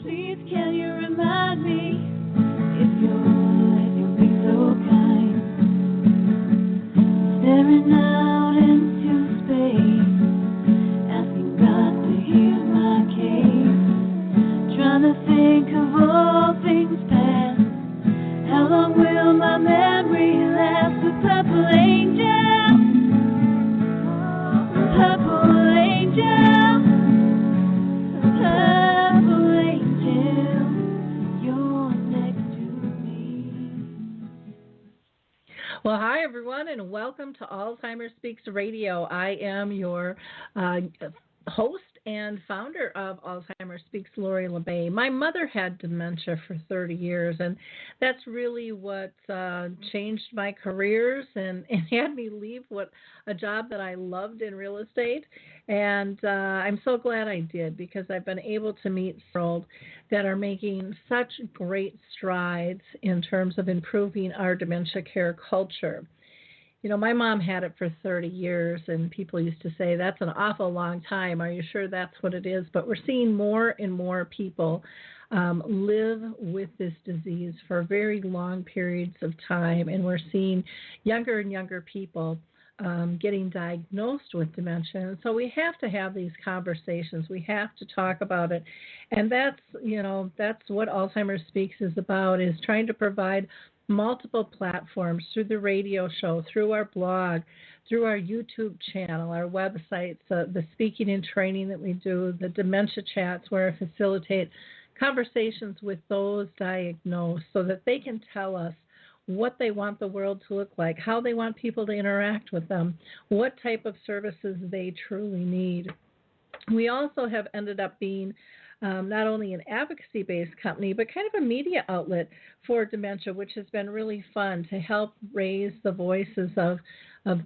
Please can you remind me, if you'll be so kind, staring out into space, asking God to hear my case, trying to think of all things past. How long will my memory last? The purple angel, the purple angel, the purple angel, you're next to me. Well, hi, everyone, and welcome to Alzheimer Speaks Radio. I am your host and founder of Alzheimer Speaks, Lori La Bey. My mother had dementia for 30 years, and that's really what changed my careers and had me leave a job that I loved in real estate. And I'm so glad I did, because I've been able to meet people that are making such great strides in terms of improving our dementia care culture. You know, my mom had it for 30 years, and people used to say, that's an awful long time. Are you sure that's what it is? But we're seeing more and more people live with this disease for very long periods of time, and we're seeing younger and younger people getting diagnosed with dementia. And so we have to have these conversations. We have to talk about it. And that's what Alzheimer's Speaks is about, is trying to provide multiple platforms through the radio show, through our blog, through our YouTube channel, our websites, the speaking and training that we do, the dementia chats where I facilitate conversations with those diagnosed so that they can tell us what they want the world to look like, how they want people to interact with them, what type of services they truly need. We also have ended up being not only an advocacy-based company, but kind of a media outlet for dementia, which has been really fun to help raise the voices of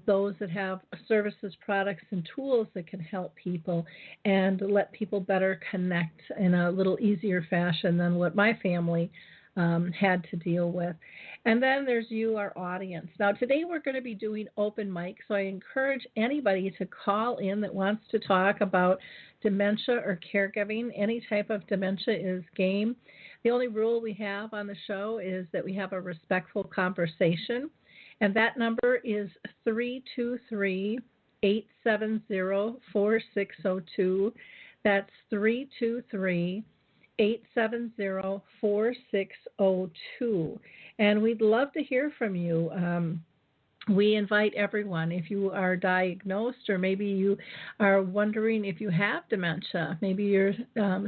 those that have services, products, and tools that can help people and let people better connect in a little easier fashion than what my family had to deal with. And then there's you, our audience. Now, today we're going to be doing open mic, so I encourage anybody to call in that wants to talk about dementia or caregiving. Any type of dementia is game. The only rule we have on the show is that we have a respectful conversation, and that number is 323-870-4602. That's 323-870-4602. And we'd love to hear from you. We invite everyone, if you are diagnosed or maybe you are wondering if you have dementia, maybe you're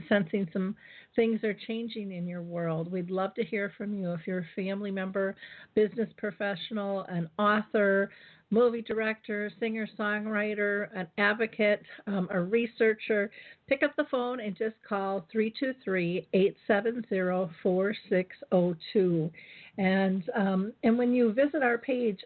sensing some things are changing in your world. We'd love to hear from you. If you're a family member, business professional, an author, movie director, singer-songwriter, an advocate, a researcher, pick up the phone and just call 323-870-4602. And when you visit our page,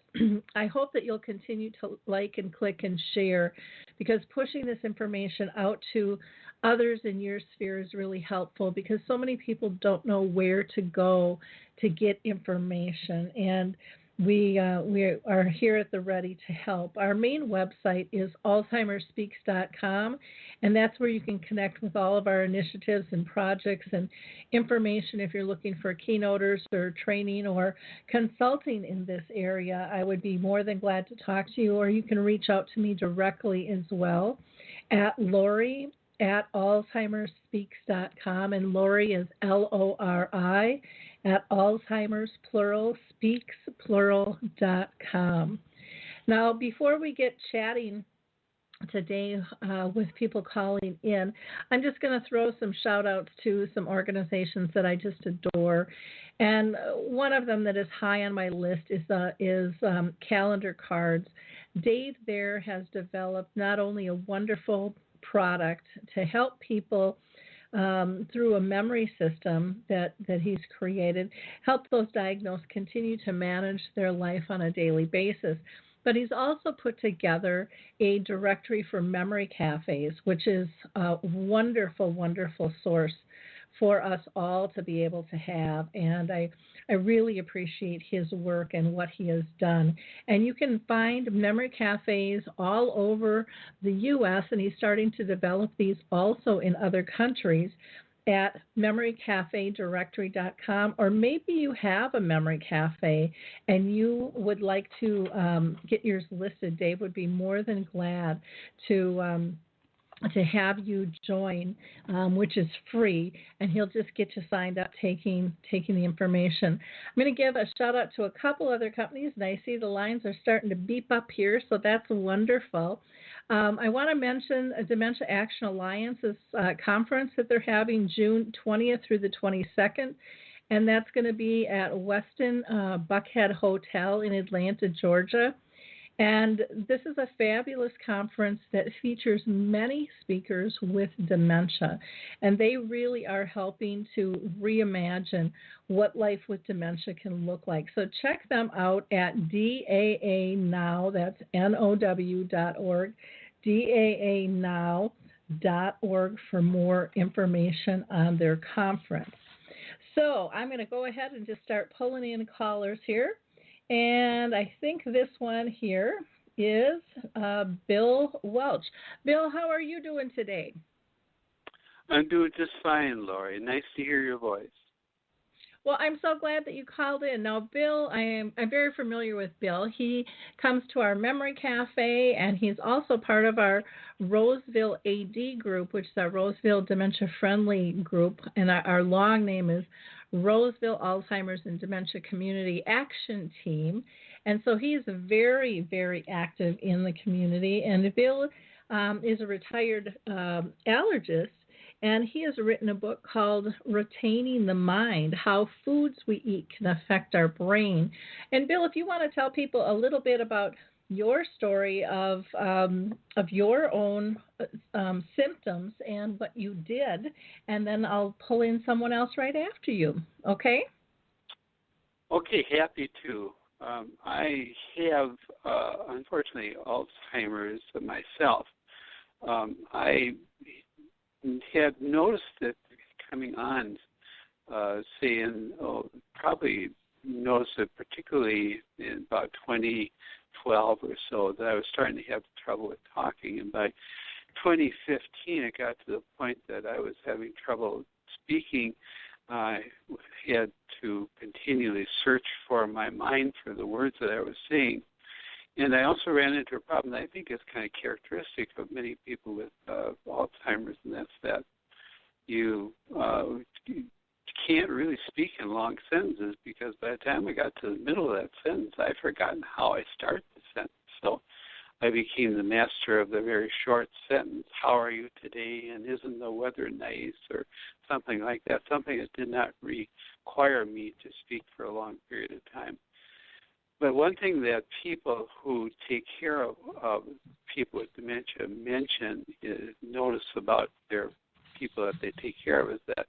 I hope that you'll continue to like and click and share, because pushing this information out to others in your sphere is really helpful, because so many people don't know where to go to get information. And we are here at the ready to help. Our main website is alzheimerspeaks.com, and that's where you can connect with all of our initiatives and projects and information if you're looking for keynoters or training or consulting in this area. I would be more than glad to talk to you, or you can reach out to me directly as well at Lori at alzheimerspeaks.com, and Lori is Lori at Alzheimer's plural speaks plural.com. Now, before we get chatting today with people calling in, I'm just going to throw some shout outs to some organizations that I just adore. And one of them that is high on my list is Calendar Cards. Dave there has developed not only a wonderful product to help people through a memory system that he's created, help those diagnosed continue to manage their life on a daily basis. But he's also put together a directory for memory cafes, which is a wonderful, wonderful source for us all to be able to have. And I really appreciate his work and what he has done. And you can find memory cafes all over the U.S., and he's starting to develop these also in other countries. at memorycafedirectory.com, or maybe you have a memory cafe and you would like to get yours listed. Dave would be more than glad to have you join, which is free, and he'll just get you signed up taking the information. I'm going to give a shout out to a couple other companies, and I see the lines are starting to beep up here, so that's wonderful. I want to mention a Dementia Action Alliance's conference that they're having June 20th through the 22nd, and that's going to be at Westin Buckhead Hotel in Atlanta, Georgia. And this is a fabulous conference that features many speakers with dementia, and they really are helping to reimagine what life with dementia can look like. So check them out at DAANOW, that's NOW.org, DAANOW.org for more information on their conference. So I'm going to go ahead and just start pulling in callers here. And I think this one here is Bill Welch. Bill, how are you doing today? I'm doing just fine, Lori. Nice to hear your voice. Well, I'm so glad that you called in. Now, Bill, I'm very familiar with Bill. He comes to our Memory Cafe, and he's also part of our Roseville AD group, which is our Roseville Dementia Friendly group, and our long name is Roseville Alzheimer's and Dementia Community Action Team. And so he's very, very active in the community. And Bill is a retired allergist, and he has written a book called Retaining the Mind, How Foods We Eat Can Affect Our Brain. And Bill, if you want to tell people a little bit about your story of your own symptoms and what you did, and then I'll pull in someone else right after you. Okay? Okay, happy to. I have, unfortunately, Alzheimer's myself. I had noticed it coming on, probably noticed it particularly in about 2012 or so, that I was starting to have trouble with talking. And by 2015, it got to the point that I was having trouble speaking. I had to continually search for my mind for the words that I was saying. And I also ran into a problem that I think is kind of characteristic of many people with Alzheimer's, and that's that you can't really speak in long sentences, because by the time I got to the middle of that sentence, I'd forgotten how I start the sentence. So I became the master of the very short sentence, how are you today, and isn't the weather nice, or something like that, something that did not require me to speak for a long period of time. But one thing that people who take care of people with dementia notice about their people that they take care of is that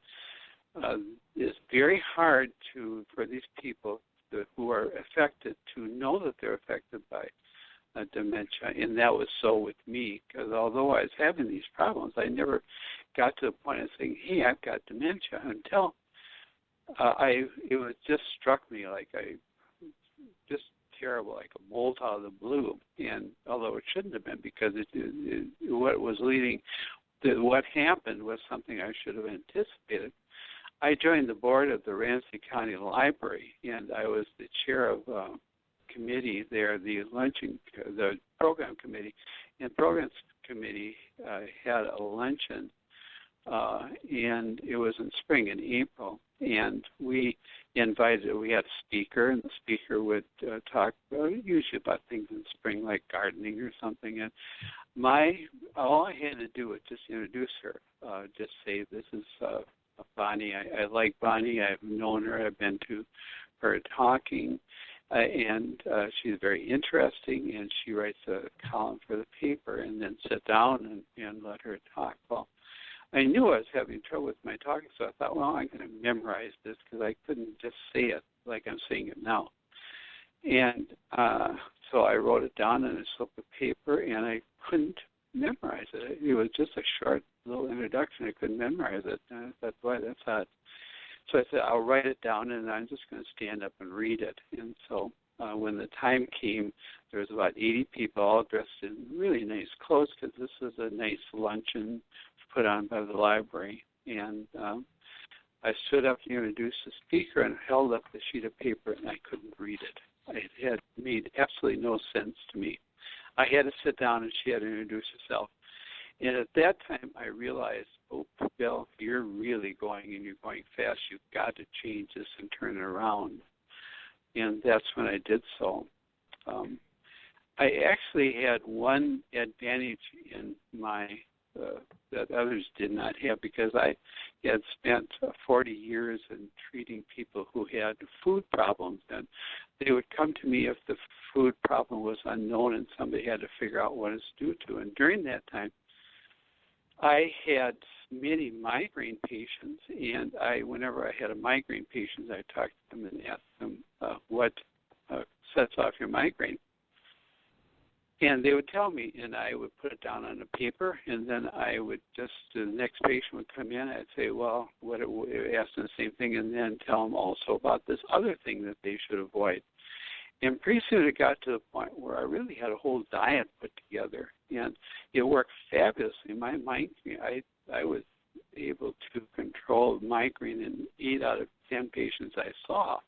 it's very hard for these people who are affected to know that they're affected by dementia, and that was so with me, because although I was having these problems, I never got to the point of saying, hey, I've got dementia, until it was just struck me like just terrible, like a bolt out of the blue. And although it shouldn't have been, because what happened was something I should have anticipated. I joined the board of the Ramsey County Library, and I was the chair of committee there, the program committee. And programs committee had a luncheon, and it was in spring, in April. And we had a speaker, and the speaker would talk usually about things in spring, like gardening or something. And all I had to do was just introduce her, just say, this is Bonnie. I like Bonnie. I've known her. I've been to her talking, and she's very interesting, and she writes a column for the paper, and then sit down and let her talk. Well, I knew I was having trouble with my talking, so I thought, well, I'm going to memorize this, because I couldn't just say it like I'm saying it now. And so I wrote it down on a slip of paper, and I couldn't memorize it. It was just a short little introduction. I couldn't memorize it. And I thought, boy, that's odd. So I said, I'll write it down, and I'm just going to stand up and read it. And so when the time came, there was about 80 people, all dressed in really nice clothes, because this was a nice luncheon put on by the library. And I stood up and introduced the speaker and held up the sheet of paper, and I couldn't read it. It had made absolutely no sense to me. I had to sit down, and she had to introduce herself. And at that time, I realized, oh, Bill, you're really going, and you're going fast. You've got to change this and turn it around. And that's when I did so. I actually had one advantage in my that others did not have, because I had spent 40 years in treating people who had food problems, and they would come to me if the food problem was unknown and somebody had to figure out what it's due to. And during that time, I had many migraine patients, and whenever I had a migraine patient, I talked to them and asked them what sets off your migraine. And they would tell me, and I would put it down on a paper, and then I would the next patient would come in, I'd say, well, ask them the same thing, and then tell them also about this other thing that they should avoid. And pretty soon it got to the point where I really had a whole diet put together, and it worked fabulously. My migraine, I was able to control migraine in 8 out of 10 patients I saw.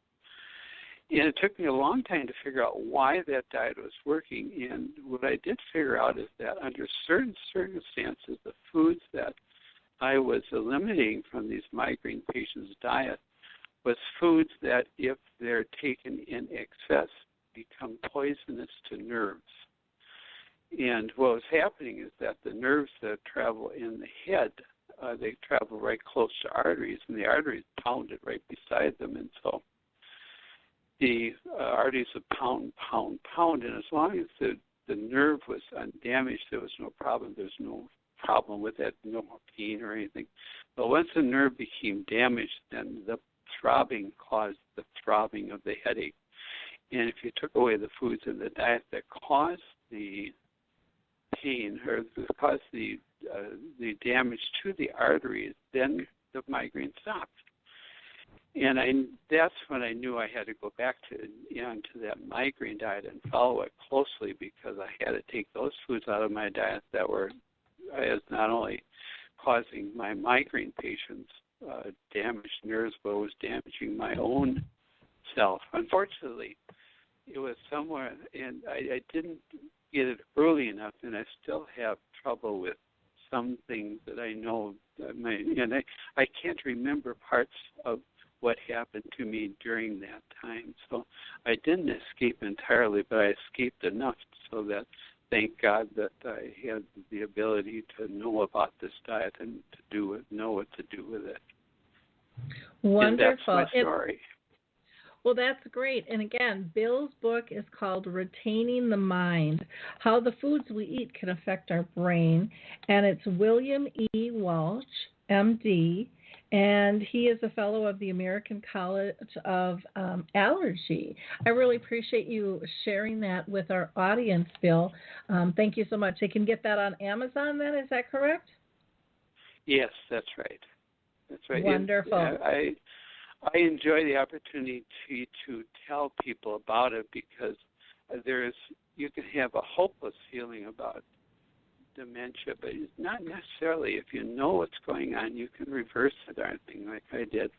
And it took me a long time to figure out why that diet was working. And what I did figure out is that under certain circumstances, the foods that I was eliminating from these migraine patients' diet was foods that, if they're taken in excess, become poisonous to nerves. And what was happening is that the nerves that travel in the head, they travel right close to arteries, and the arteries pounded right beside them. And so the arteries would pound, and as long as the nerve was undamaged, there was no problem. There's no problem with that, no pain or anything. But once the nerve became damaged, then the throbbing caused the throbbing of the headache. And if you took away the foods in the diet that caused the pain or caused the damage to the arteries, then the migraine stopped. And that's when I knew I had to go back to that migraine diet and follow it closely, because I had to take those foods out of my diet that were as not only causing my migraine patients damaged nerves, but was damaging my own self. Unfortunately, it was somewhere, and I didn't get it early enough, and I still have trouble with some things that I know. I can't remember parts of what happened to me during that time. So I didn't escape entirely, but I escaped enough so that, thank God, that I had the ability to know about this diet and know what to do with it. Wonderful. And that's my story. Well, that's great. And again, Bill's book is called Retaining the Mind, How the Foods We Eat Can Affect Our Brain. And it's William E. Walsh, MD, and he is a fellow of the American College of Allergy. I really appreciate you sharing that with our audience, Bill. Thank you so much. They can get that on Amazon then, is that correct? Yes, that's right. That's right. Wonderful. And I enjoy the opportunity to tell people about it, because you can have a hopeless feeling about dementia, but it's not necessarily. If you know what's going on, you can reverse the darn thing like I did.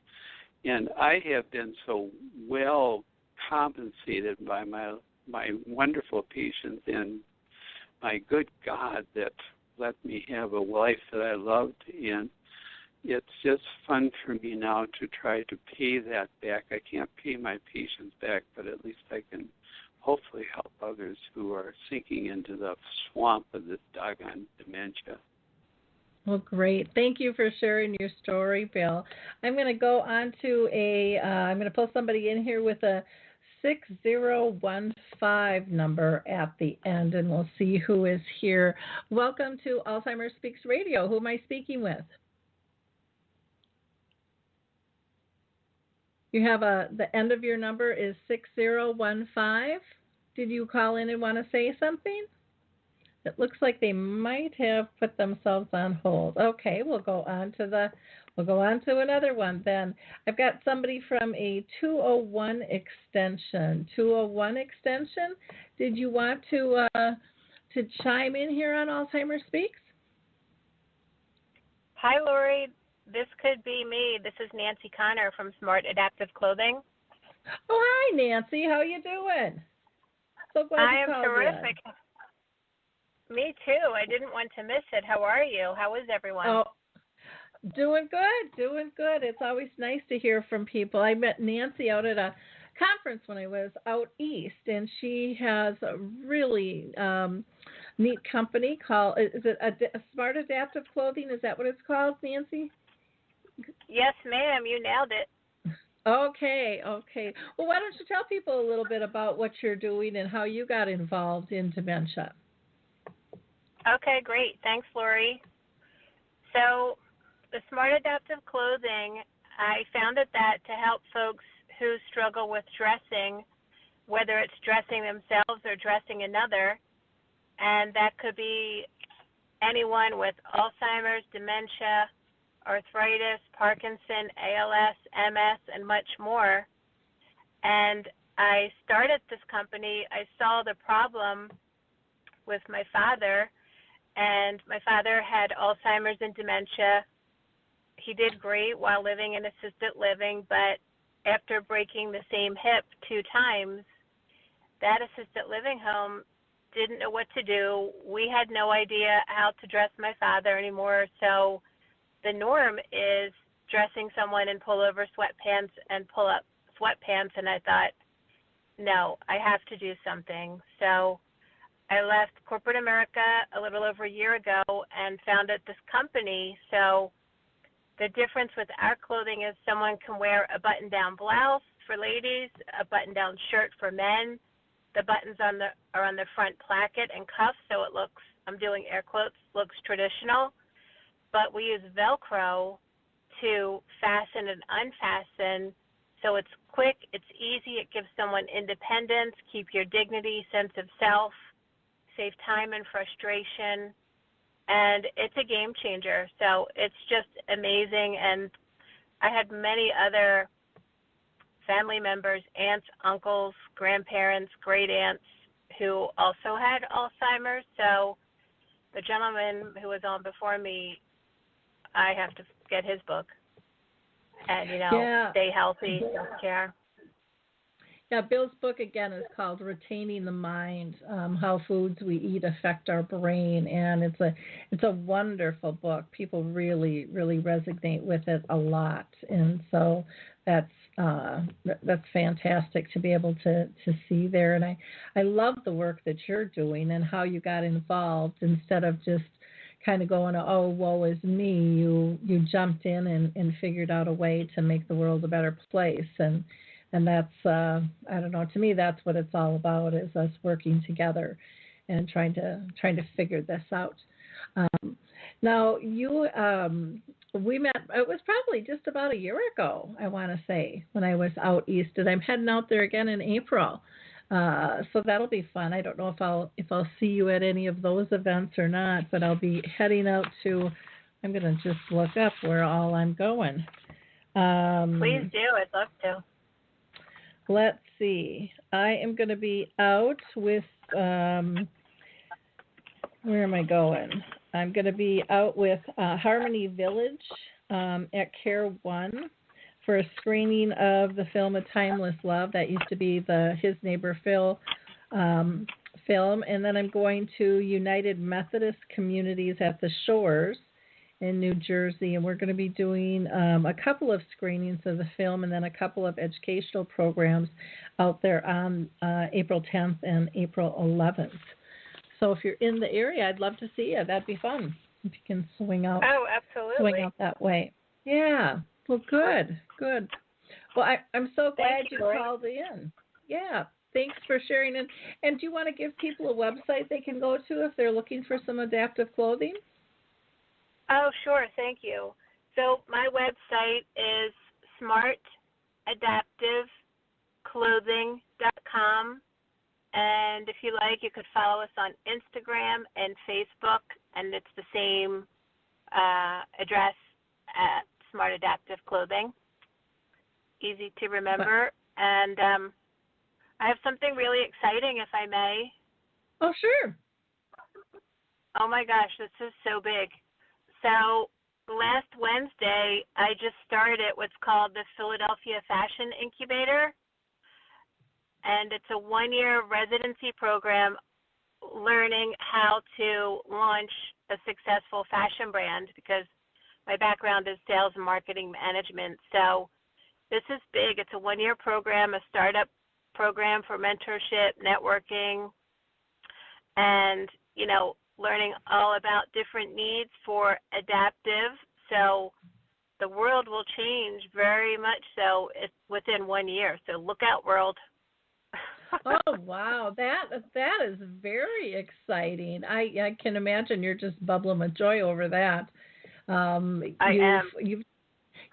And I have been so well compensated by my wonderful patients and my good God that let me have a life that I loved. And it's just fun for me now to try to pay that back. I can't pay my patients back, but at least I can hopefully help others who are sinking into the swamp of this doggone dementia. Well, great. Thank you for sharing your story, Bill. I'm going to go on to I'm going to pull somebody in here with a 6015 number at the end, and we'll see who is here. Welcome to Alzheimer Speaks Radio. Who am I speaking with? You have the end of your number is 6015. Did you call in and want to say something? It looks like they might have put themselves on hold. Okay, we'll go on to another one then. I've got somebody from a 201 extension. 201 extension. Did you want to chime in here on Alzheimer Speaks? Hi, Lori. this could be me. This is Nancy Connor from Smart Adaptive Clothing. Oh, hi, Nancy. How you doing? So glad I you am called terrific. in. Me too. I didn't want to miss it. How are you? How is everyone? Oh, doing good, doing good. It's always nice to hear from people. I met Nancy out at a conference when I was out east, and she has a really neat company called, is it a Smart Adaptive Clothing? Is that what it's called, Nancy? Yes, ma'am. You nailed it. Okay, okay. Well, why don't you tell people a little bit about what you're doing and how you got involved in dementia? Okay, great. Thanks, Lori. So, the Smart Adaptive Clothing, I founded that to help folks who struggle with dressing, whether it's dressing themselves or dressing another, and that could be anyone with Alzheimer's, dementia, arthritis, Parkinson, ALS, MS, and much more. And I started this company. I saw the problem with my father, and my father had Alzheimer's and dementia. He did great while living in assisted living, but after breaking the same hip 2 times, that assisted living home didn't know what to do. We had no idea how to dress my father anymore, so the norm is dressing someone in pullover sweatpants and pull-up sweatpants, and I thought, no, I have to do something. So I left corporate America a little over a year ago and founded this company. So the difference with our clothing is someone can wear a button-down blouse for ladies, a button-down shirt for men. The buttons are on the front placket and cuffs, so it looks, I'm doing air quotes, looks traditional. But we use Velcro to fasten and unfasten, so it's quick, it's easy, it gives someone independence, keep your dignity, sense of self, save time and frustration, and it's a game changer. So it's just amazing, and I had many other family members, aunts, uncles, grandparents, great aunts who also had Alzheimer's. So the gentleman who was on before me, I have to get his book and, stay healthy, self-care. Yeah, Bill's book, again, is called Retaining the Mind, How Foods We Eat Affect Our Brain, and it's a wonderful book. People really, really resonate with it a lot, and so that's fantastic to be able to see there. And I love the work that you're doing and how you got involved instead of just kind of going, oh, woe is me. You jumped in and figured out a way to make the world a better place. And that's, I don't know, to me, that's what it's all about, is us working together and trying to figure this out. Now, we met, it was probably just about a year ago, I want to say, when I was out east, and I'm heading out there again in April. So that'll be fun. I don't know if I'll see you at any of those events or not, but I'll be heading out to, I'm going to just look up where all I'm going. Please do. I'd love to. Let's see. I am going to be out with, where am I going? I'm going to be out with Harmony Village at Care One for a screening of the film A Timeless Love. That used to be the His Neighbor Phil film. And then I'm going to United Methodist Communities at the Shores in New Jersey, and we're going to be doing a couple of screenings of the film and then a couple of educational programs out there on April 10th and April 11th. So if you're in the area, I'd love to see you. That'd be fun if you can swing out. Oh, absolutely. Swing out that way. Yeah. Well, good. Well, I'm so glad you called in. Yeah. Thanks for sharing. And do you want to give people a website they can go to if they're looking for some adaptive clothing? Oh, sure. Thank you. So my website is smartadaptiveclothing.com. And if you like, you could follow us on Instagram and Facebook, and it's the same address at Smart Adaptive Clothing. Easy to remember. And I have something really exciting, if I may. Oh, sure. Oh, my gosh, this is so big. So last Wednesday, I just started what's called the Philadelphia Fashion Incubator, and it's a 1-year residency program learning how to launch a successful fashion brand, because my background is sales and marketing management. So this is big. It's a 1-year program, a startup program for mentorship, networking, and, learning all about different needs for adaptive. So the world will change very much so within 1 year. So look out, world. Oh, wow. That is very exciting. I can imagine you're just bubbling with joy over that.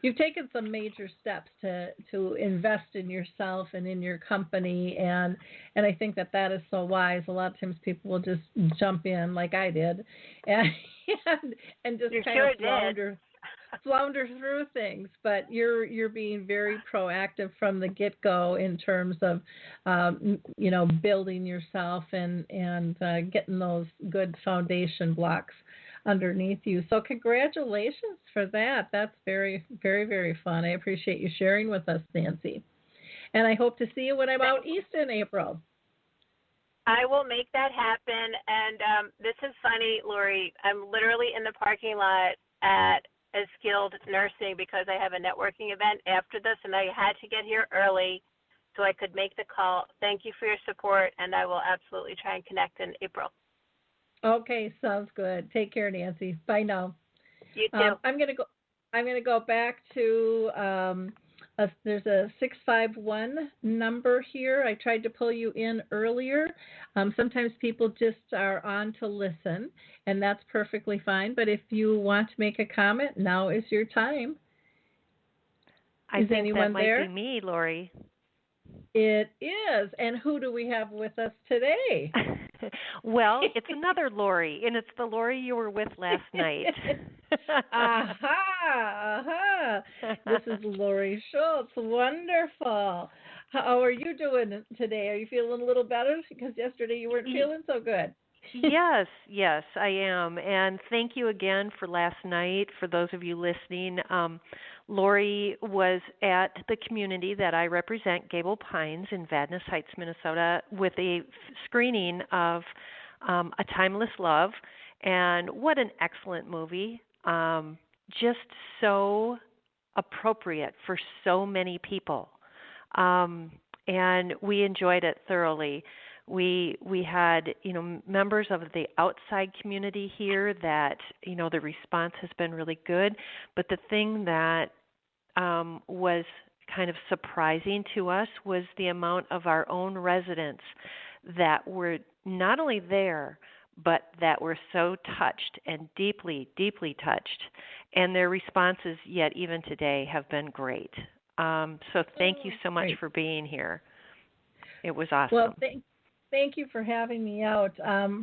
You've taken some major steps to invest in yourself and in your company, and I think that is so wise. A lot of times people will just jump in like I did, and just flounder through things. But you're being very proactive from the get-go in terms of building yourself and getting those good foundation blocks underneath you. So congratulations for that. That's very, very, very fun. I appreciate you sharing with us, Nancy. And I hope to see you when I'm out east in April. I will make that happen. And this is funny, Lori. I'm literally in the parking lot at a skilled nursing because I have a networking event after this, and I had to get here early so I could make the call. Thank you for your support, and I will absolutely try and connect in April. Okay, sounds good. Take care, Nancy. Bye now. You too. I'm gonna go back to there's a 651 number here. I tried to pull you in earlier. Sometimes people just are on to listen, and that's perfectly fine. But if you want to make a comment, now is your time. I think that might be me, Lori. It is. And who do we have with us today? Well, it's another Lori, and it's the Lori you were with last night. Aha. This is Lori Schultz. Wonderful. How are you doing today? Are you feeling a little better? Because yesterday you weren't feeling so good. Yes, I am. And thank you again for last night. For those of you listening, Lori was at the community that I represent, Gable Pines in Vadnais Heights, Minnesota, with a screening of A Timeless Love. And what an excellent movie. Just so appropriate for so many people. And we enjoyed it thoroughly. We had, members of the outside community here that, the response has been really good. But the thing that was kind of surprising to us was the amount of our own residents that were not only there, but that were so touched and deeply, deeply touched. And their responses yet even today have been great. So thank you so much for being here. It was awesome. Well, thank you for having me out.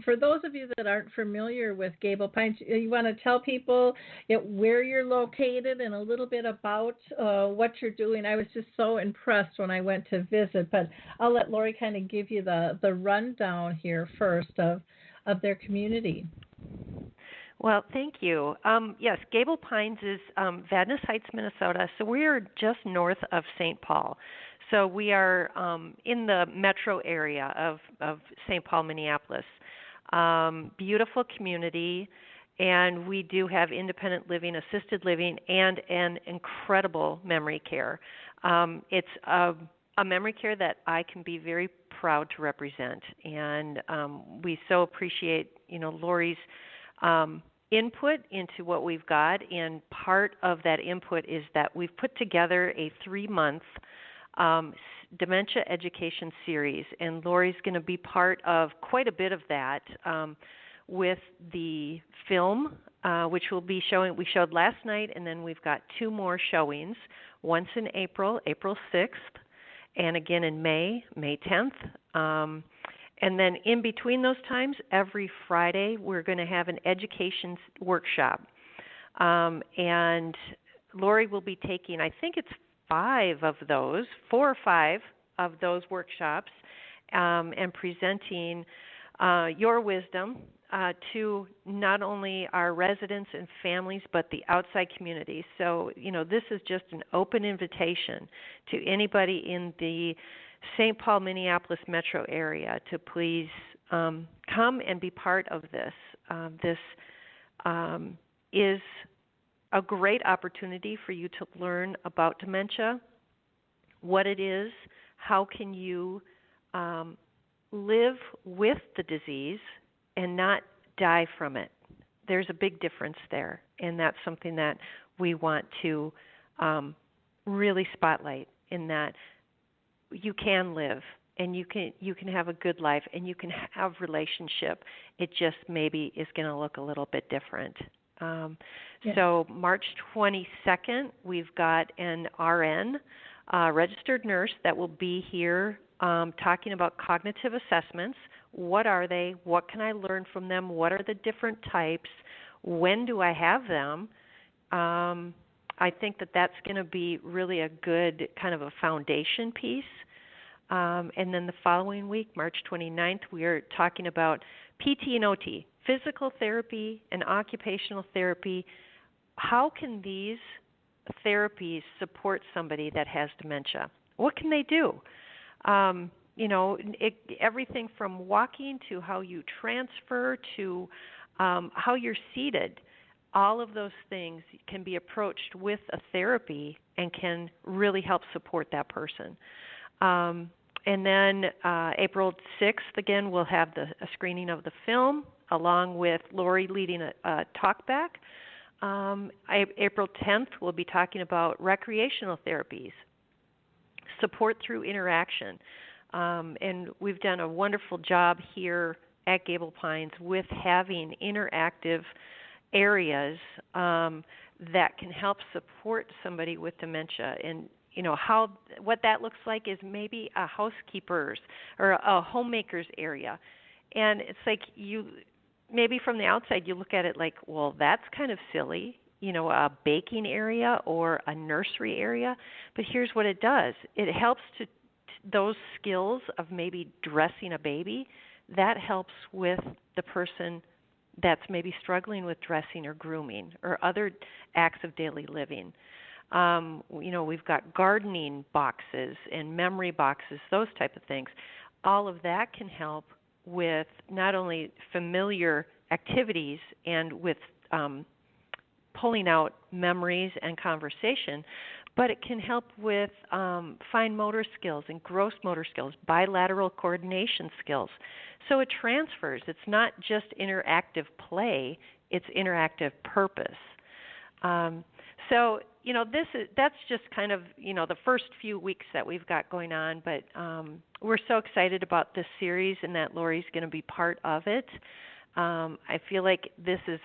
For those of you that aren't familiar with Gable Pines, you want to tell people where you're located and a little bit about what you're doing. I was just so impressed when I went to visit, but I'll let Lori kind of give you the rundown here first of their community. Well, thank you. Yes, Gable Pines is Vadnais Heights, Minnesota, so we are just north of St. Paul. So we are in the metro area of St. Paul, Minneapolis. Beautiful community, and we do have independent living, assisted living, and an incredible memory care. It's a memory care that I can be very proud to represent, and we so appreciate, Lori's input into what we've got, and part of that input is that we've put together a 3-month dementia education series, and Lori's going to be part of quite a bit of that with the film, which we'll be showing. We showed last night, and then we've got 2 more showings, once in April 6th, and again in May 10th. And then in between those times, every Friday, we're going to have an education workshop. And Lori will be taking, I think it's 4 or 5 of those workshops, and presenting your wisdom to not only our residents and families, but the outside community. So, this is just an open invitation to anybody in the St. Paul, Minneapolis metro area to please come and be part of this. This is a great opportunity for you to learn about dementia, what it is, how can you live with the disease and not die from it. There's a big difference there, and that's something that we want to really spotlight, in that you can live and you can have a good life and you can have relationship. It just maybe is going to look a little bit different. So March 22nd, we've got an RN, registered nurse, that will be here talking about cognitive assessments. What are they? What can I learn from them? What are the different types? When do I have them? I think that that's going to be really a good kind of a foundation piece. And then the following week, March 29th, we are talking about PT and OT, physical therapy and occupational therapy. How can these therapies support somebody that has dementia? What can they do? Everything from walking to how you transfer to how you're seated. All of those things can be approached with a therapy and can really help support that person. And then April 6th, again, we'll have a screening of the film, along with Lori leading a talk back. April 10th, we'll be talking about recreational therapies, support through interaction. And we've done a wonderful job here at Gable Pines with having interactive areas that can help support somebody with dementia. And what that looks like is maybe a housekeeper's or a homemaker's area. And it's like maybe from the outside you look at it like, well, that's kind of silly, a baking area or a nursery area. But here's what it does. It helps to those skills of maybe dressing a baby. That helps with the person that's maybe struggling with dressing or grooming or other acts of daily living. We've got gardening boxes and memory boxes, those type of things. All of that can help with not only familiar activities and with pulling out memories and conversation, but it can help with fine motor skills and gross motor skills, bilateral coordination skills. So it transfers. It's not just interactive play, it's interactive purpose. That's just kind of, the first few weeks that we've got going on, but we're so excited about this series and that Lori's going to be part of it. I feel like this is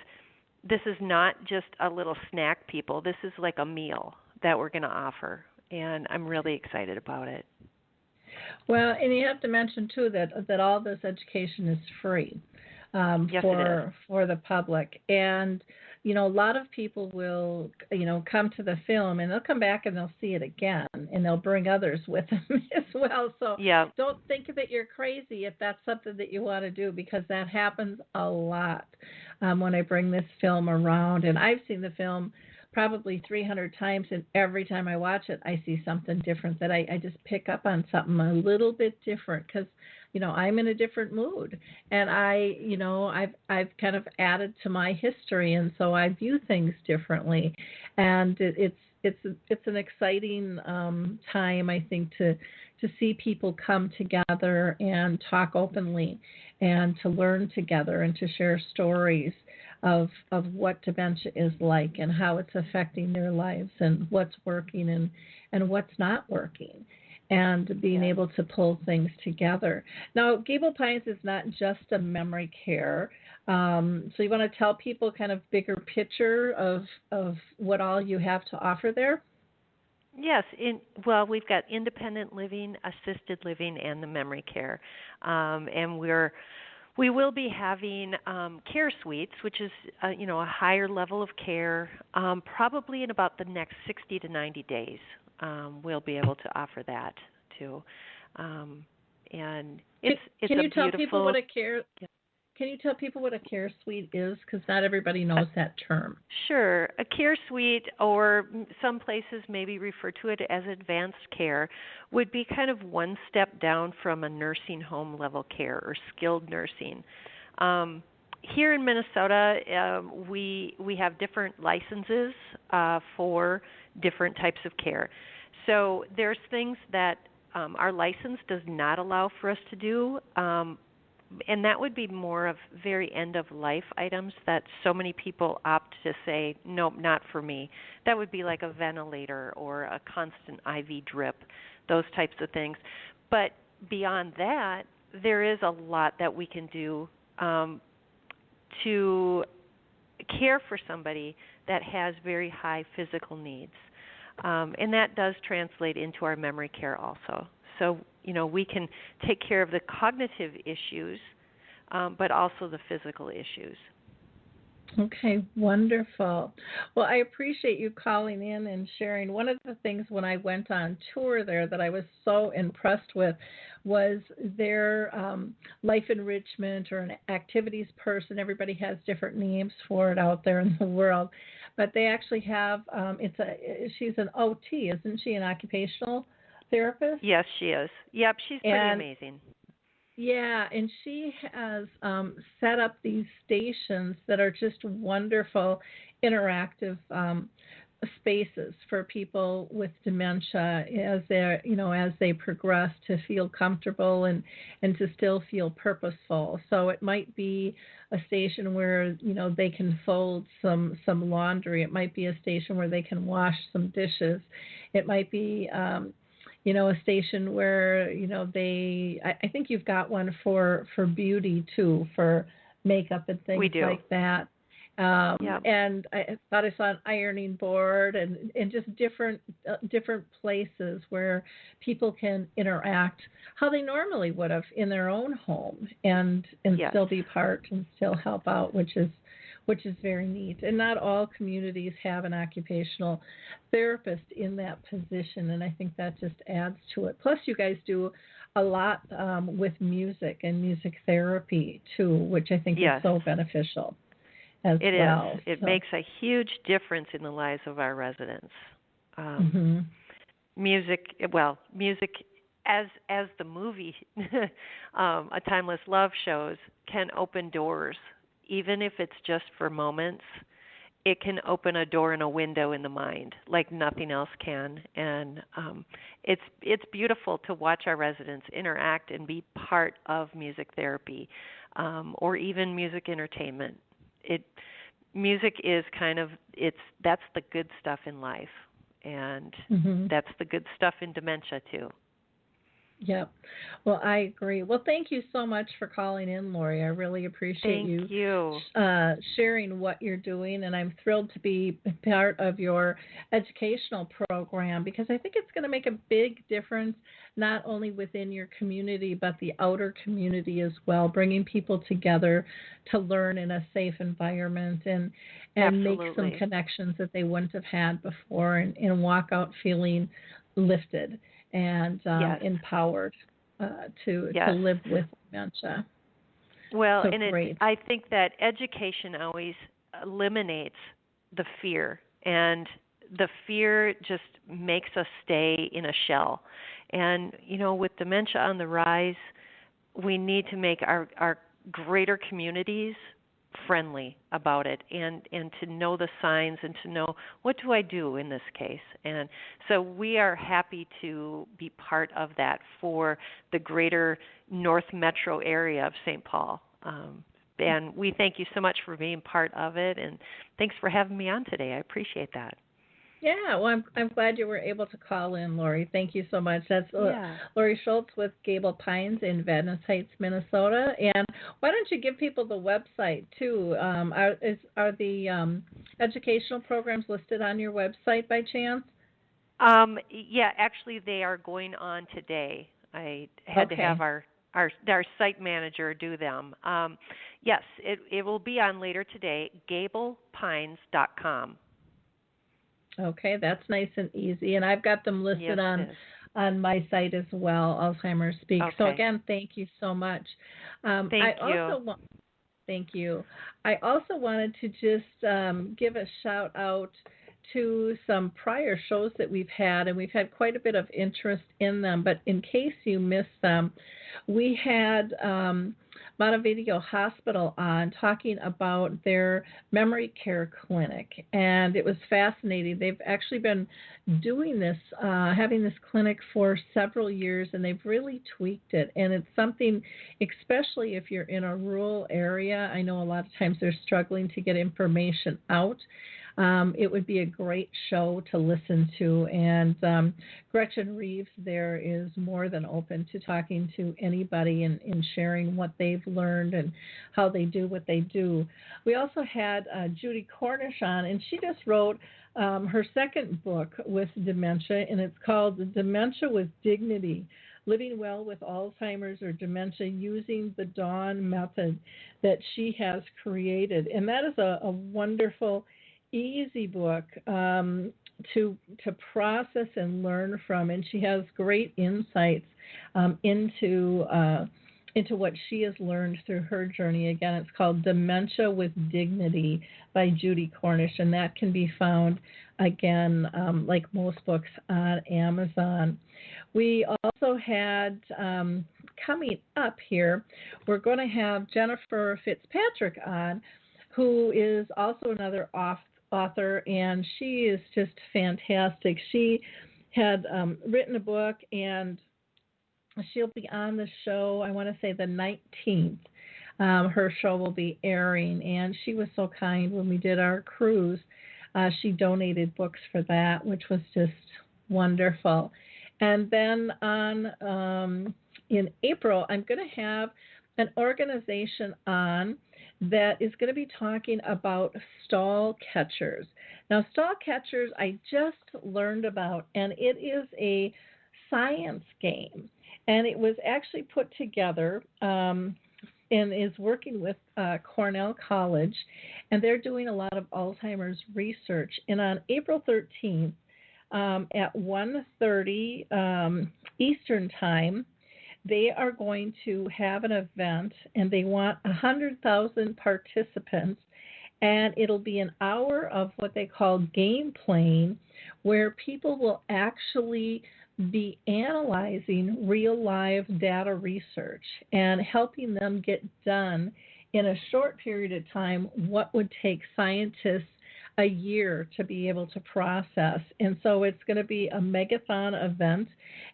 not just a little snack, people. This is like a meal that we're going to offer, and I'm really excited about it. Well, and you have to mention, too, that all this education is free Yes, it is. For the public. And, a lot of people will, come to the film, and they'll come back and they'll see it again, and they'll bring others with them as well. So Don't think that you're crazy if that's something that you want to do, because that happens a lot when I bring this film around. And I've seen the film probably 300 times, and every time I watch it, I see something different, that I just pick up on something a little bit different, because I'm in a different mood, and I've kind of added to my history, and so I view things differently, and it's an exciting time, I think, to see people come together and talk openly, and to learn together, and to share stories of what dementia is like, and how it's affecting their lives, and what's working and what's not working, and being able to pull things together. Now, Gable Pines is not just a memory care. So you want to tell people kind of bigger picture of what all you have to offer there? Yes. We've got independent living, assisted living, and the memory care. And we will be having care suites, which is a higher level of care, probably in about the next 60 to 90 days. We'll be able to offer that too. And it's Can a you tell beautiful, people what a care? can you tell people what a care suite is? Because not everybody knows that term. Sure. A care suite, or some places maybe refer to it as advanced care, would be kind of one step down from a nursing home level care or skilled nursing. Here in Minnesota, we have different licenses for different types of care. So there's things that our license does not allow for us to do, and that would be more of very end-of-life items that so many people opt to say, nope, not for me. That would be like a ventilator or a constant IV drip, those types of things. But beyond that, there is a lot that we can do to care for somebody that has very high physical needs. And that does translate into our memory care also. So, we can take care of the cognitive issues, but also the physical issues. Okay, wonderful. Well, I appreciate you calling in and sharing. One of the things when I went on tour there that I was so impressed with was their life enrichment or an activities person. Everybody has different names for it out there in the world, but they actually have. She's an OT, isn't she? An occupational therapist? Yes, she is. Yep, she's pretty amazing. Yeah, and she has set up these stations that are just wonderful, interactive spaces for people with dementia as they progress to feel comfortable and to still feel purposeful. So it might be a station where they can fold some laundry. It might be a station where they can wash some dishes. It might be a station where, I think you've got one for beauty too, for makeup and things like that. And I thought I saw an ironing board and just different places where people can interact how they normally would have in their own home and still be part and still help out, which is very neat. And not all communities have an occupational therapist in that position, and I think that just adds to it. Plus, you guys do a lot with music and music therapy, too, which I think is so beneficial as well. It is. It makes a huge difference in the lives of our residents. Music, as the movie A Timeless Love shows, can open doors. Even if it's just for moments, it can open a door and a window in the mind like nothing else can. And it's beautiful to watch our residents interact and be part of music therapy or even music entertainment. Music is that's the good stuff in life, and that's the good stuff in dementia too. Yep. Well, I agree. Well, thank you so much for calling in, Lori. I really appreciate you sharing what you're doing, and I'm thrilled to be part of your educational program because I think it's going to make a big difference not only within your community but the outer community as well, bringing people together to learn in a safe environment and make some connections that they wouldn't have had before and walk out feeling lifted and empowered to live with dementia. Well, so I think that education always eliminates the fear, and the fear just makes us stay in a shell. And, with dementia on the rise, we need to make our greater communities friendly about it and to know the signs and to know what do I do in this case. And so we are happy to be part of that for the greater North Metro area of St. Paul. And we thank you so much for being part of it, and thanks for having me on today. I appreciate that. Yeah, well, I'm glad you were able to call in, Lori. Thank you so much. That's Lori Schultz with Gable Pines in Venice Heights, Minnesota. And why don't you give people the website, too? Are the educational programs listed on your website by chance? Yeah, actually, they are going on today. I had to have our site manager do them. Yes, it will be on later today, gablepines.com. Okay, that's nice and easy. And I've got them listed on my site as well, Alzheimer Speaks. Okay. So, again, thank you so much. Thank you. Thank you. I also wanted to just give a shout out to some prior shows that we've had, and we've had quite a bit of interest in them. But in case you missed them, we had Montevideo Hospital on talking about their memory care clinic, and it was fascinating. They've actually been doing this, having this clinic for several years, and they've really tweaked it. And it's something, especially if you're in a rural area, I know a lot of times they're struggling to get information out. It would be a great show to listen to, and Gretchen Reeves there is more than open to talking to anybody and sharing what they've learned and how they do what they do. We also had Judy Cornish on, and she just wrote her second book with dementia, and it's called Dementia with Dignity: Living Well with Alzheimer's or Dementia Using the Dawn Method that she has created. And that is a wonderful, easy book to process and learn from, and she has great insights into what she has learned through her journey. Again, it's called Dementia with Dignity by Judy Cornish, and that can be found, again, like most books, on Amazon. We also had, coming up here, we're going to have Jennifer Fitzpatrick on, who is also another author, and she is just fantastic. She had written a book, and she'll be on the show, I want to say the 19th. Her show will be airing, and she was so kind when we did our cruise. She donated books for that, which was just wonderful. And then in April, I'm going to have an organization on that is going to be talking about stall catchers. Now, stall catchers I just learned about, and it is a science game. And it was actually put together and is working with Cornell College, and they're doing a lot of Alzheimer's research. And on April 13th at 1:30 Eastern Time, they are going to have an event, and they want 100,000 participants, and it'll be an hour of what they call game playing, where people will actually be analyzing real live data research and helping them get done in a short period of time what would take scientists a year to be able to process. And so it's going to be a megathon event,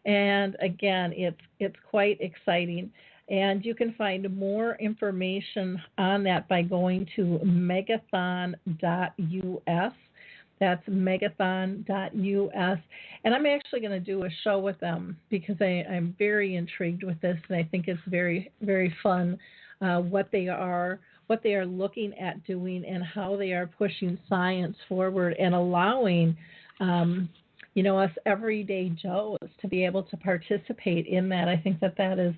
and again, it's quite exciting. And you can find more information on that by going to megathon.us. That's megathon.us. And I'm actually going to do a show with them because I'm very intrigued with this, and I think it's very, very fun what they are looking at doing and how they are pushing science forward and allowing us everyday Joes to be able to participate in that. I think that is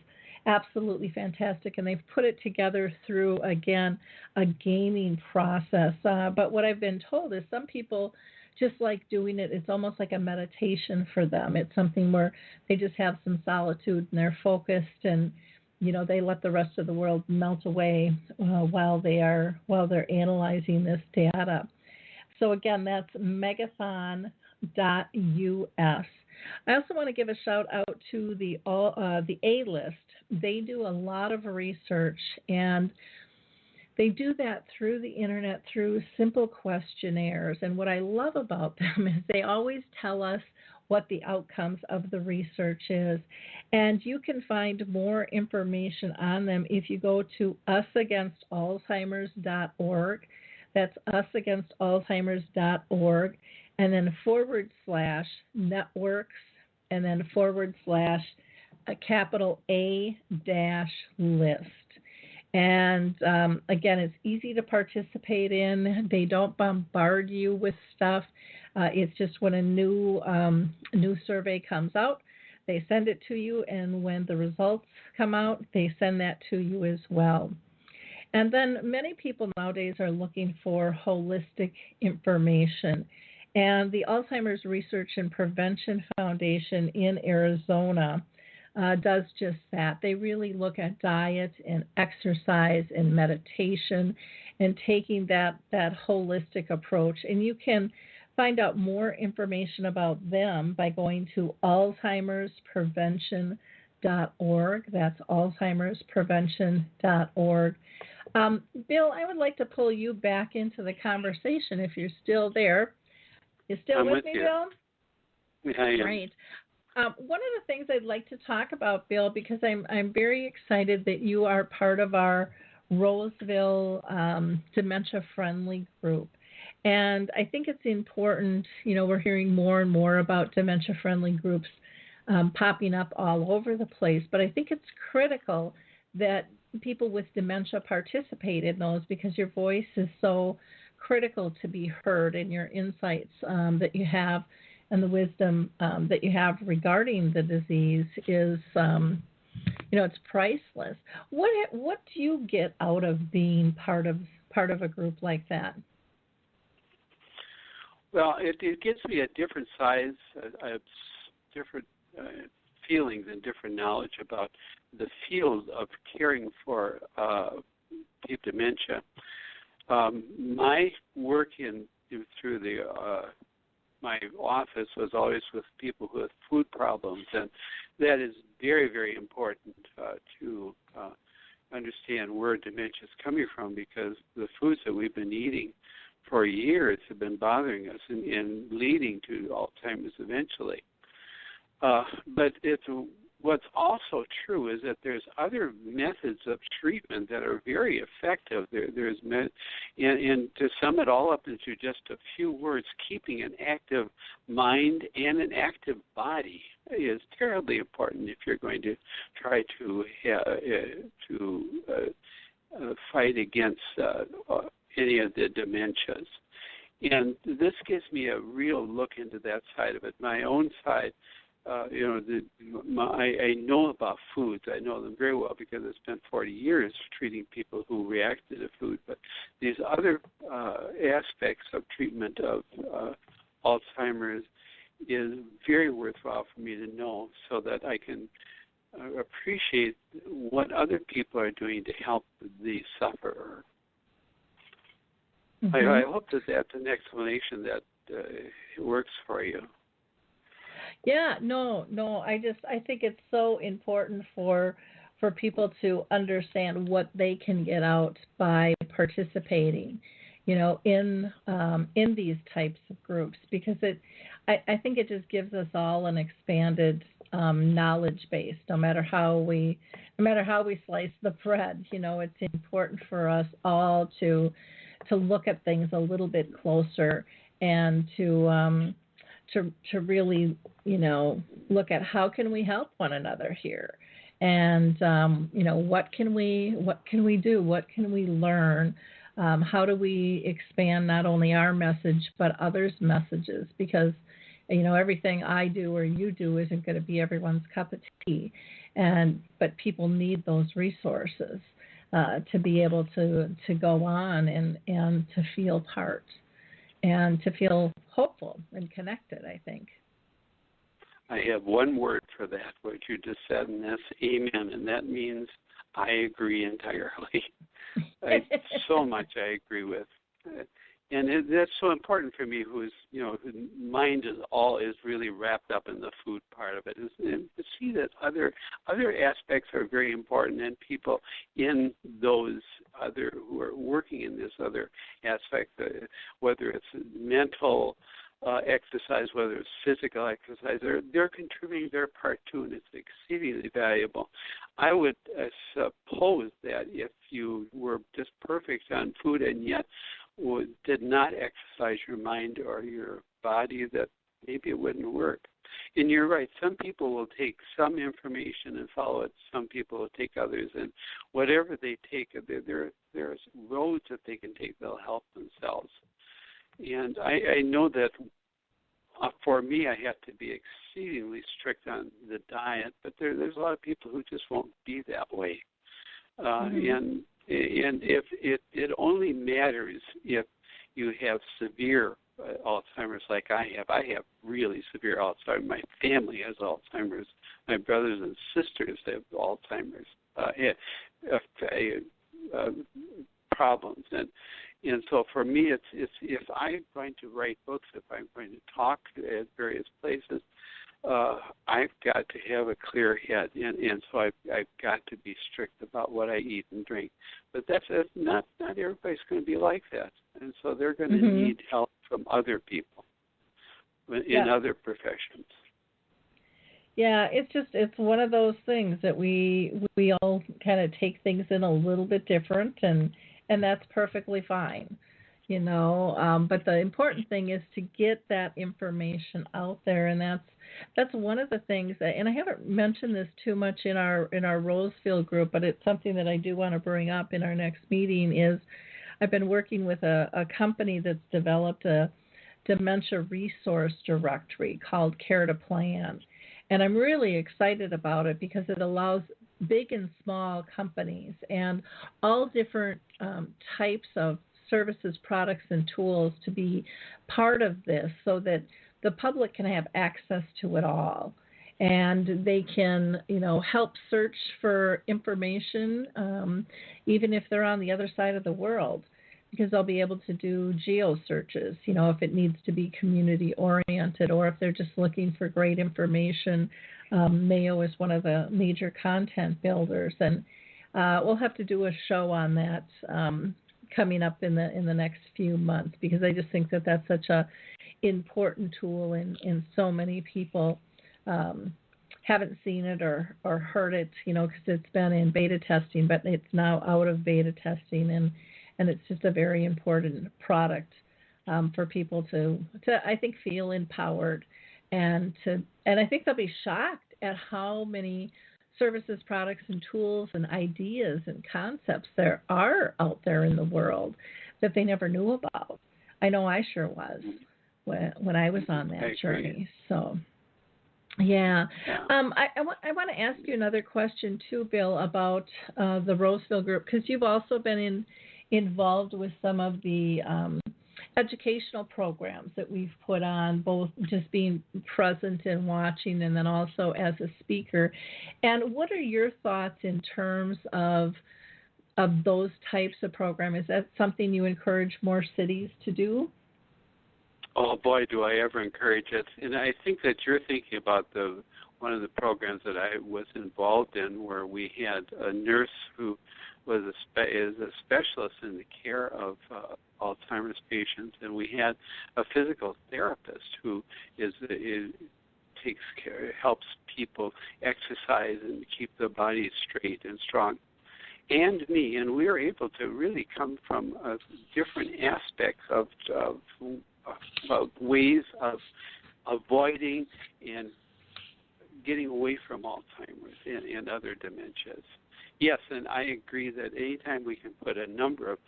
absolutely fantastic, and they've put it together through, again, a gaming process. But what I've been told is some people just like doing it. It's almost like a meditation for them. It's something where they just have some solitude and they're focused, and they let the rest of the world melt away while they're analyzing this data. So again, that's megathon.us. I also want to give a shout out to the A-List. They do a lot of research, and they do that through the internet, through simple questionnaires. And what I love about them is they always tell us what the outcomes of the research is. And you can find more information on them if you go to usagainstalzheimers.org. That's usagainstalzheimers.org, and then /networks, and then /A-list. And again, it's easy to participate in. They don't bombard you with stuff. It's just when a new survey comes out, they send it to you, and when the results come out, they send that to you as well. And then many people nowadays are looking for holistic information. And the Alzheimer's Research and Prevention Foundation in Arizona does just that. They really look at diet and exercise and meditation and taking that holistic approach. And you can find out more information about them by going to alzheimersprevention.org. That's alzheimersprevention.org. Bill, I would like to pull you back into the conversation if you're still there. You still with me, you. Bill? Yeah, I am. Great. One of the things I'd like to talk about, Bill, because I'm very excited that you are part of our Roseville dementia-friendly group. And I think it's important, we're hearing more and more about dementia-friendly groups popping up all over the place, but I think it's critical that people with dementia participate in those because your voice is so critical to be heard, and your insights that you have and the wisdom that you have regarding the disease is, it's priceless. What do you get out of being part of a group like that? Well, it gives me a different size, different feelings and different knowledge about the field of caring for deep dementia. My work through my office was always with people who have food problems, and that is very, very important to understand where dementia is coming from, because the foods that we've been eating for years have been bothering us and leading to Alzheimer's eventually. But what's also true is that there's other methods of treatment that are very effective. And to sum it all up into just a few words, keeping an active mind and an active body is terribly important if you're going to try to fight against any of the dementias. And this gives me a real look into that side of it. My own side, I know about foods. I know them very well because I spent 40 years treating people who reacted to food. But these other aspects of treatment of Alzheimer's is very worthwhile for me to know, so that I can appreciate what other people are doing to help the sufferer. Mm-hmm. I hope that that's an explanation that works for you. Yeah, no. I think it's so important for people to understand what they can get out by participating, in these types of groups, because I think it just gives us all an expanded knowledge base. No matter how we slice the bread, it's important for us all to look at things a little bit closer and to really, look at how can we help one another here, and what can we do, what can we learn, how do we expand not only our message but others' messages, because everything I do or you do isn't going to be everyone's cup of tea, but people need those resources to be able to go on and to feel part and to feel hopeful and connected, I think. I have one word for that, what you just said, and that's amen, and that means I agree entirely. So much I agree with. And that's so important for me, whose mind is really wrapped up in the food part of it, and to see that other aspects are very important, and people in those other who are working in this other aspect, whether it's mental exercise, whether it's physical exercise, they're contributing their part too, and it's exceedingly valuable. I would suppose that if you were just perfect on food and yet did not exercise your mind or your body, that maybe it wouldn't work. And you're right, some people will take some information and follow it, some people will take others, and whatever they take, there's roads that they can take that'll help themselves. And I know that for me, I have to be exceedingly strict on the diet, but there's a lot of people who just won't be that way. And if it only matters if you have severe Alzheimer's like I have. I have really severe Alzheimer's. My family has Alzheimer's. My brothers and sisters have Alzheimer's problems, and so for me, it's if I'm going to write books, if I'm going to talk at various places, I've got to have a clear head, and so I've got to be strict about what I eat and drink. But that's not everybody's going to be like that, and so they're going to need help from other people in other professions. Yeah, it's one of those things that we all kind of take things in a little bit different, and that's perfectly fine, But the important thing is to get that information out there, and that's one of the things that, and I haven't mentioned this too much in our Rosefield group, but it's something that I do want to bring up in our next meeting. Is I've been working with a company that's developed a dementia resource directory called Care to Plan. And I'm really excited about it because it allows big and small companies and all different types of services, products, and tools to be part of this so that the public can have access to it all. And they can, help search for information, even if they're on the other side of the world, because they'll be able to do geo searches, if it needs to be community oriented, or if they're just looking for great information. Mayo is one of the major content builders, and we'll have to do a show on that coming up in the next few months, because I just think that that's such a important tool, and so many people haven't seen it or heard it, because it's been in beta testing, but it's now out of beta testing, and it's just a very important product for people to I think feel empowered, and I think they'll be shocked at how many services, products, and tools and ideas and concepts there are out there in the world that they never knew about. I know I sure was when I was on that journey. So. Yeah. I want to ask you another question too, Bill, about the Roseville group, because you've also been involved with some of the educational programs that we've put on, both just being present and watching, and then also as a speaker. And what are your thoughts in terms of those types of programs? Is that something you encourage more cities to do? Oh boy, do I ever encourage it! And I think that you're thinking about one of the programs that I was involved in, where we had a nurse who was is a specialist in the care of Alzheimer's patients, and we had a physical therapist who takes care, helps people exercise and keep their bodies straight and strong, and me, and we were able to really come from different aspects of ways of avoiding and getting away from Alzheimer's and other dementias. Yes, and I agree that anytime we can put a number of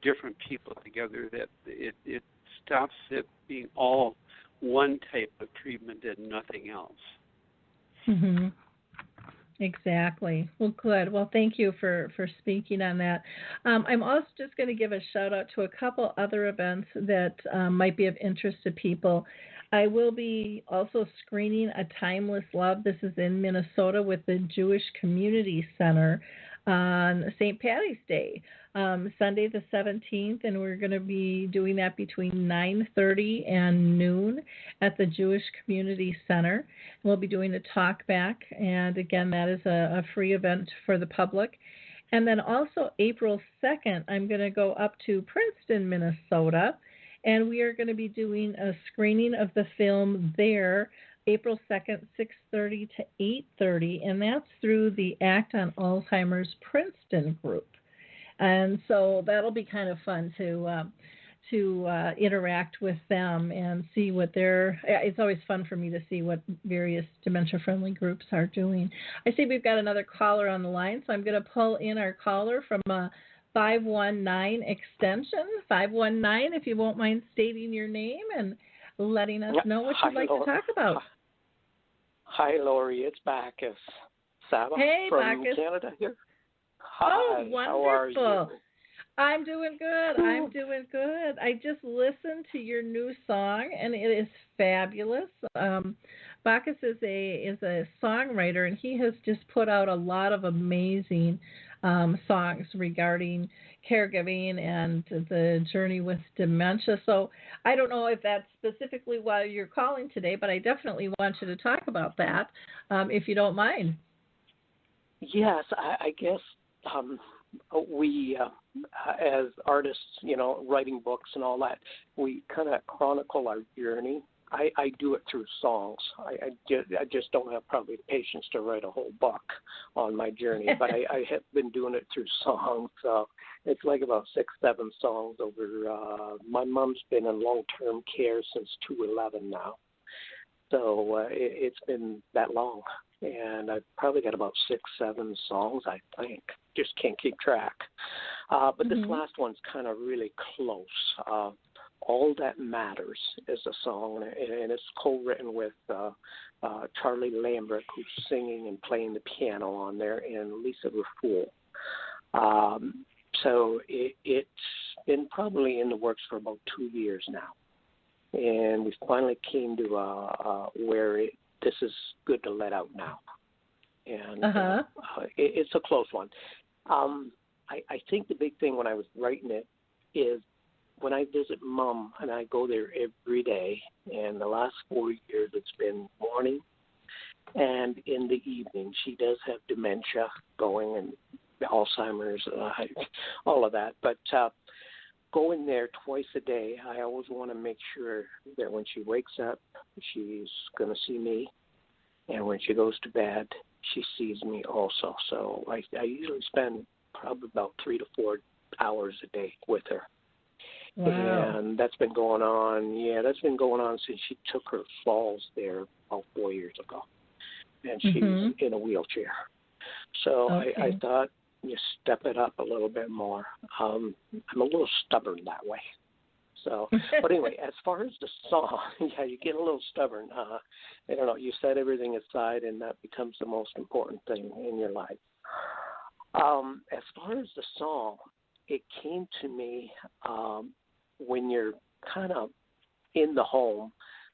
different people together, that it stops it being all one type of treatment and nothing else. Mm-hmm. Exactly. Well, good. Well, thank you for speaking on that. I'm also just going to give a shout out to a couple other events that might be of interest to people. I will be also screening A Timeless Love. This is in Minnesota with the Jewish Community Center on St. Patty's Day, Sunday the 17th, and we're going to be doing that between 9:30 and noon at the Jewish Community Center. We'll be doing a talk back, and again, that is a free event for the public. And then also April 2nd, I'm going to go up to Princeton, Minnesota, and we are going to be doing a screening of the film there, April 2nd, 6:30 to 8:30, and that's through the Act on Alzheimer's Princeton group. And so that'll be kind of fun to interact with them and see what it's always fun for me to see what various dementia-friendly groups are doing. I see we've got another caller on the line, so I'm going to pull in our caller from 519 extension. 519, if you won't mind stating your name and letting us know what you'd like to talk about. Hi, Lori. It's Bacchus. Saba Hey, from Bacchus. Canada here. Hi. Oh, wonderful. How are you? I'm doing good. I'm doing good. I just listened to your new song, and it is fabulous. Bacchus is a songwriter, and he has just put out a lot of amazing songs regarding caregiving and the journey with dementia. So I don't know if that's specifically why you're calling today, but I definitely want you to talk about that, if you don't mind. Yes, I guess we, as artists, writing books and all that, we kind of chronicle our journey. I do it through songs. I just don't have probably the patience to write a whole book on my journey, but I have been doing it through songs. So it's like about 6-7 songs over. My mom's been in long-term care since 2011 now. So it's been that long. And I've probably got about 6-7 songs, I think. Just can't keep track. But this last one's kind of really close. All That Matters is a song, and it's co-written with Charlie Lambert, who's singing and playing the piano on there, and Lisa Raffoul. So it's been probably in the works for about 2 years now. And we finally came to where this is good to let out now. And it's a close one. I think the big thing when I was writing it is when I visit Mom, and I go there every day, and the last 4 years it's been morning and in the evening. She does have dementia going and Alzheimer's, all of that. But going there twice a day, I always want to make sure that when she wakes up, she's going to see me. And when she goes to bed, she sees me also. So I usually spend probably about 3 to 4 hours a day with her. Wow. And that's been going on. Yeah, that's been going on since she took her falls there about 4 years ago. And she's in a wheelchair. So I thought, you step it up a little bit more. I'm a little stubborn that way. So, but anyway, as far as the song, yeah, you get a little stubborn. I don't know, you set everything aside, and that becomes the most important thing in your life. As far as the song, it came to me when you're kind of in the home.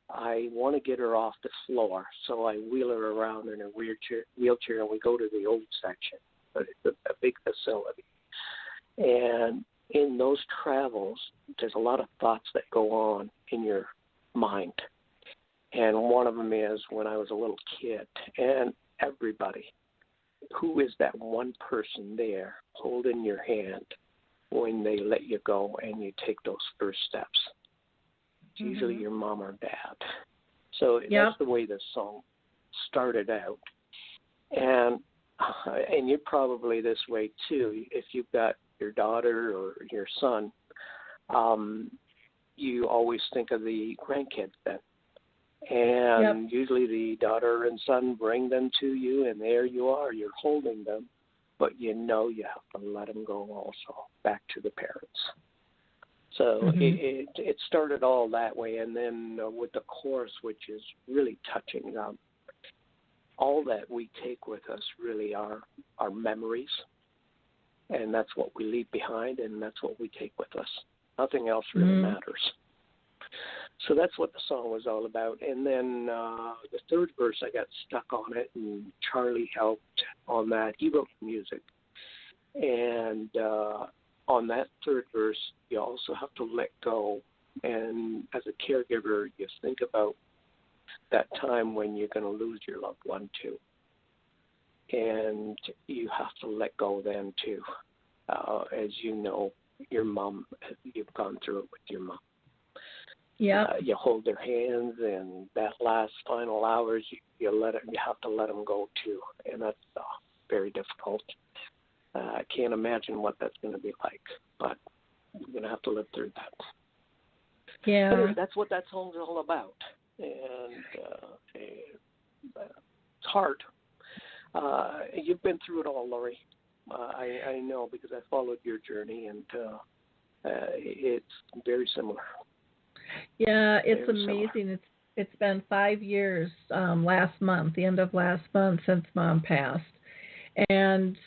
I want to get her off the floor, so I wheel her around in a wheelchair, and we go to the old section. But it's a big facility. And in those travels, there's a lot of thoughts that go on in your mind. And one of them is when I was a little kid, and everybody, who is that one person there holding your hand when they let you go and you take those first steps? It's usually your mom or dad. So that's the way this song started out. And you're probably this way too. If you've got your daughter or your son, you always think of the grandkids then. And usually the daughter and son bring them to you, and there you are, you're holding them, but you have to let them go also, back to the parents. So it started all that way, and then with the chorus, which is really touching, all that we take with us really are our memories, and that's what we leave behind, and that's what we take with us. Nothing else really matters. So that's what the song was all about. And then the third verse, I got stuck on it, and Charlie helped on that. He wrote the music. And on that third verse, you also have to let go. And as a caregiver, you think about that time when you're going to lose your loved one too. And you have to let go then too. As you know, your mom, you've gone through it with your mom. Yeah. You hold their hands, and that last final hours, you have to let them go too. And that's very difficult. I can't imagine what that's going to be like, but you're going to have to live through that. Yeah. But anyway, that's what that song's all about. And it's hard. You've been through it all, Lori. I know because I followed your journey, and it's very similar. Yeah, it's amazing. It's been 5 years last month, the end of last month, since Mom passed. And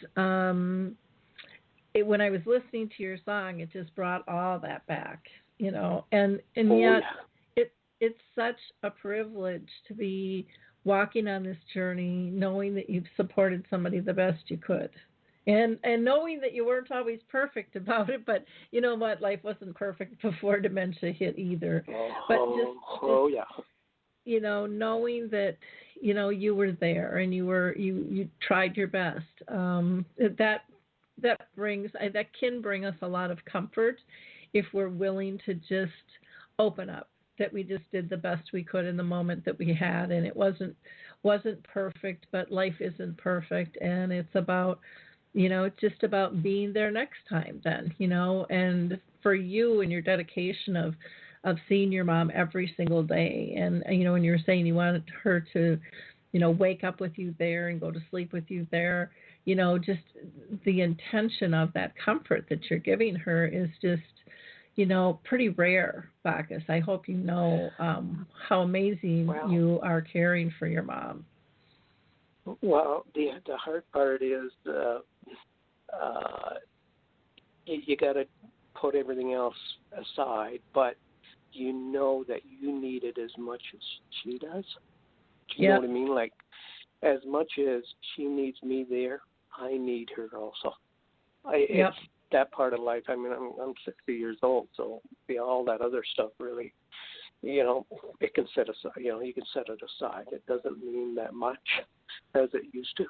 when I was listening to your song, it just brought all that back, and Oh, yet yeah. it's such a privilege to be walking on this journey, knowing that you've supported somebody the best you could. And knowing that you weren't always perfect about it, but you know what, life wasn't perfect before dementia hit either. But Yeah. Knowing that you were there and you tried your best. That can bring us a lot of comfort if we're willing to just open up. That we just did the best we could in the moment that we had, and it wasn't perfect, but life isn't perfect, and it's about. It's just about being there next time then, and for you and your dedication of seeing your mom every single day. And, when you were saying you wanted her to, wake up with you there and go to sleep with you there, just the intention of that comfort that you're giving her is just, pretty rare, Bacchus. I hope you know how amazing you are caring for your mom. Well, the hard part is you got to put everything else aside, but you know that you need it as much as she does. Do you know what I mean? Like, as much as she needs me there, I need her also. It's that part of life. I mean, I'm 60 years old, so all that other stuff really, it can set aside. You can set it aside. It doesn't mean that much as it used to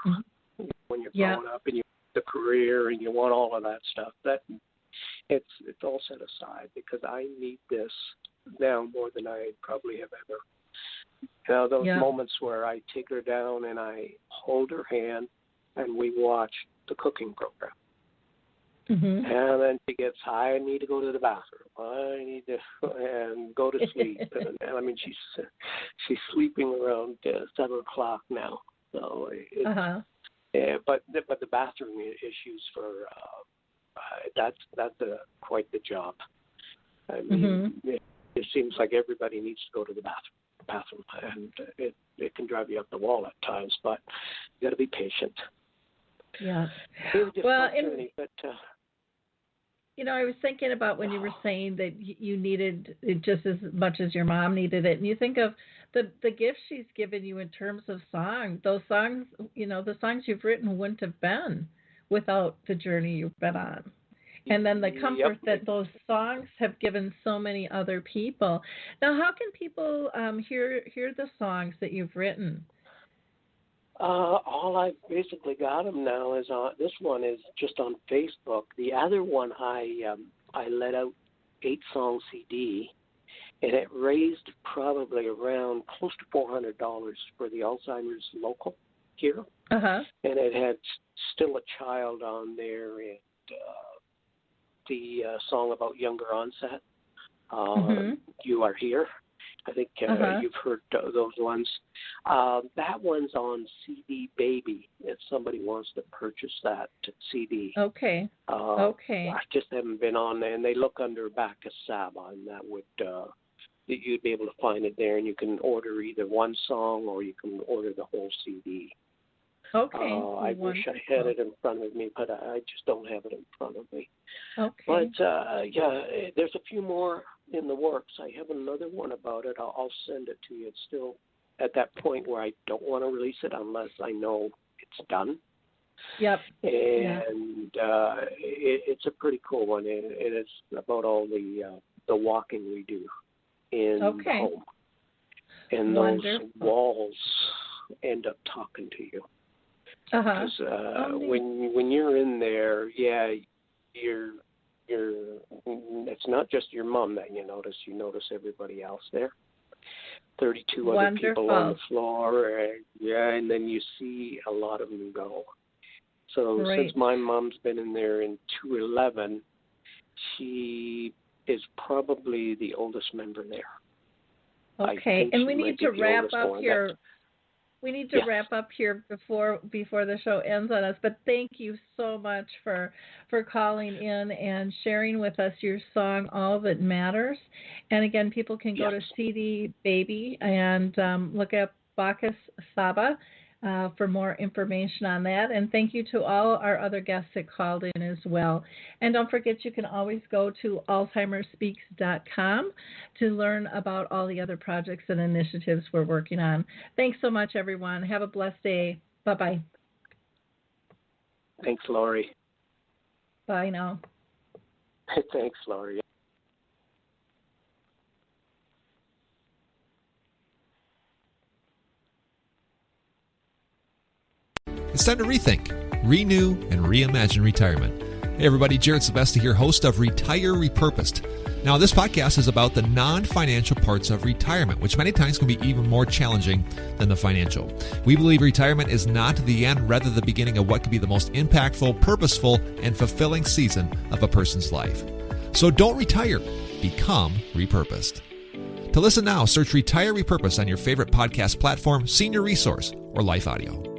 when you're growing up and you want the career and you want all of that stuff. That it's all set aside because I need this now more than I probably have ever. Those moments where I take her down and I hold her hand and we watch the cooking program. Mm-hmm. And then she gets, I need to go to the bathroom. I need to and go to sleep. and I mean, she's sleeping around 7:00 now. So but the bathroom issues for that's quite the job. I mean, it seems like everybody needs to go to the bathroom, and it can drive you up the wall at times. But you got to be patient. Yeah. Well, I was thinking about when you were saying that you needed it just as much as your mom needed it. And you think of the gifts she's given you in terms of song. Those songs, the songs you've written wouldn't have been without the journey you've been on. And then the comfort that those songs have given so many other people. Now, how can people hear the songs that you've written? All I've basically got them now is this one is just on Facebook. The other one I let out 8-song CD, and it raised probably around close to $400 for the Alzheimer's local here. And it had Still a Child on there, and the song about younger onset, You Are Here. I think you've heard those ones. That one's on CD Baby if somebody wants to purchase that CD. Okay. I just haven't been on there, and they look under Bacchus Saba, and that would you'd be able to find it there, and you can order either one song or you can order the whole CD. Okay. I wish I had it in front of me, but I just don't have it in front of me. Okay. But there's a few more in the works. I have another one about it. I'll send it to you. It's still at that point where I don't want to release it unless I know it's done. Yep. And it's a pretty cool one. It is about all the walking we do in the home. And those walls end up talking to you. Because when you're in there, you're it's not just your mom that you notice everybody else there. 32 other people on the floor, and then you see a lot of them go. So since my mom's been in there in 2011, she is probably the oldest member there. Okay, and we need to wrap up here. We need to wrap up here before the show ends on us. But thank you so much for calling in and sharing with us your song, All That Matters. And again, people can go to CD Baby and look up Bacchus Saba. for more information on that. And thank you to all our other guests that called in as well. And don't forget, you can always go to alzheimerspeaks.com to learn about all the other projects and initiatives we're working on. Thanks so much, everyone. Have a blessed day. Bye-bye. Thanks, Lori. Bye now. Thanks, Lori. It's time to rethink, renew, and reimagine retirement. Hey everybody, Jared Sebesta here, host of Retire Repurposed. Now this podcast is about the non-financial parts of retirement, which many times can be even more challenging than the financial. We believe retirement is not the end, rather the beginning of what could be the most impactful, purposeful, and fulfilling season of a person's life. So don't retire, become repurposed. To listen now, search Retire Repurposed on your favorite podcast platform, Senior Resource, or Life Audio.